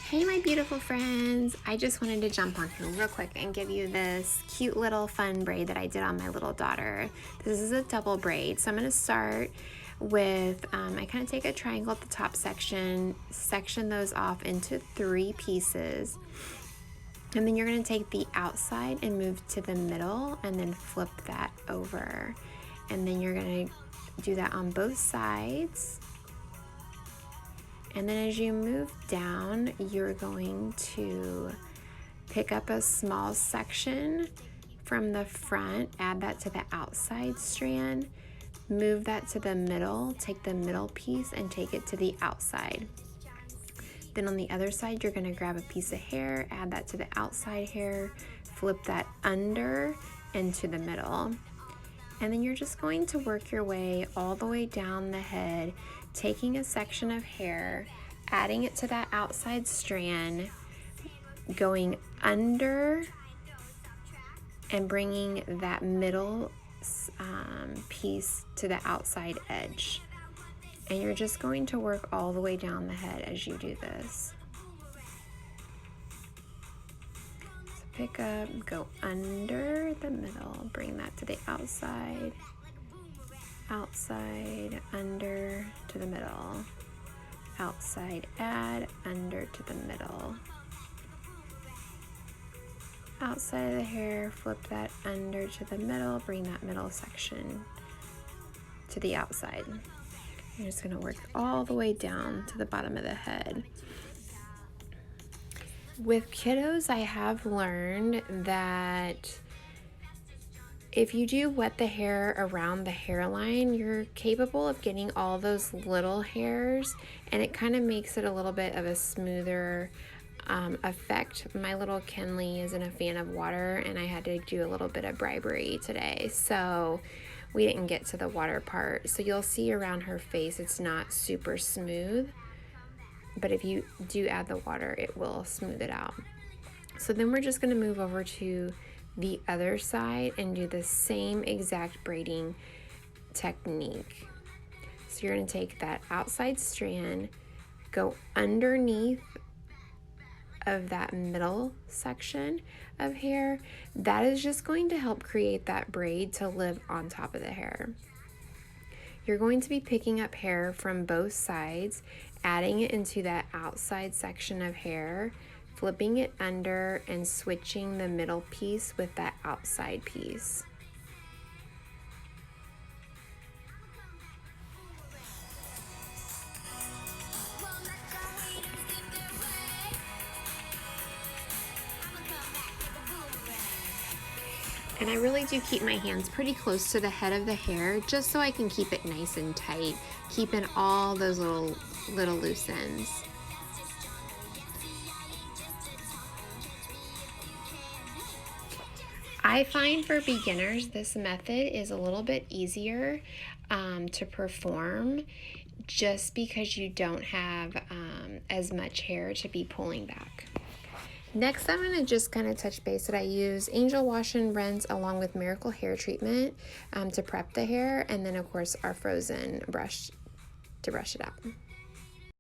Hey my beautiful friends, I just wanted to jump on here real quick and give you this cute little fun braid that I did on my little daughter. This is a double braid, so I'm going to start with, I kind of take a triangle at the top section those off into 3 pieces, and then you're going to take the outside and move to the middle and then flip that over, and then you're going to do that on both sides. And then as you move down, you're going to pick up a small section from the front, add that to the outside strand, move that to the middle, take the middle piece and take it to the outside. Then on the other side, you're going to grab a piece of hair, add that to the outside hair, flip that under and to the middle. And then you're just going to work your way all the way down the head, taking a section of hair, adding it to that outside strand, going under and bringing that middle piece to the outside edge. And you're just going to work all the way down the head as you do this. So pick up, go under the middle, bring that to the outside, outside, under to the middle, outside, add, under to the middle, outside of the hair, flip that under to the middle, bring that middle section to the outside. You're just going to work all the way down to the bottom of the head. With kiddos, I have learned that if you do wet the hair around the hairline, you're capable of getting all those little hairs, and it kind of makes it a little bit of a smoother effect. My little Kenley isn't a fan of water, and I had to do a little bit of bribery today, so we didn't get to the water part. So you'll see around her face it's not super smooth, but if you do add the water, it will smooth it out. So then we're just going to move over to the other side and do the same exact braiding technique. So you're going to take that outside strand, go underneath of that middle section of hair. That is just going to help create that braid to live on top of the hair. You're going to be picking up hair from both sides, adding it into that outside section of hair, flipping it under and switching the middle piece with that outside piece. And I really do keep my hands pretty close to the head of the hair just so I can keep it nice and tight, keeping all those little loose ends. I find for beginners this method is a little bit easier to perform just because you don't have as much hair to be pulling back. Next, I'm going to just kind of touch base that I use Angel Wash and Rinse along with Miracle Hair Treatment to prep the hair, and then of course our frozen brush to brush it out.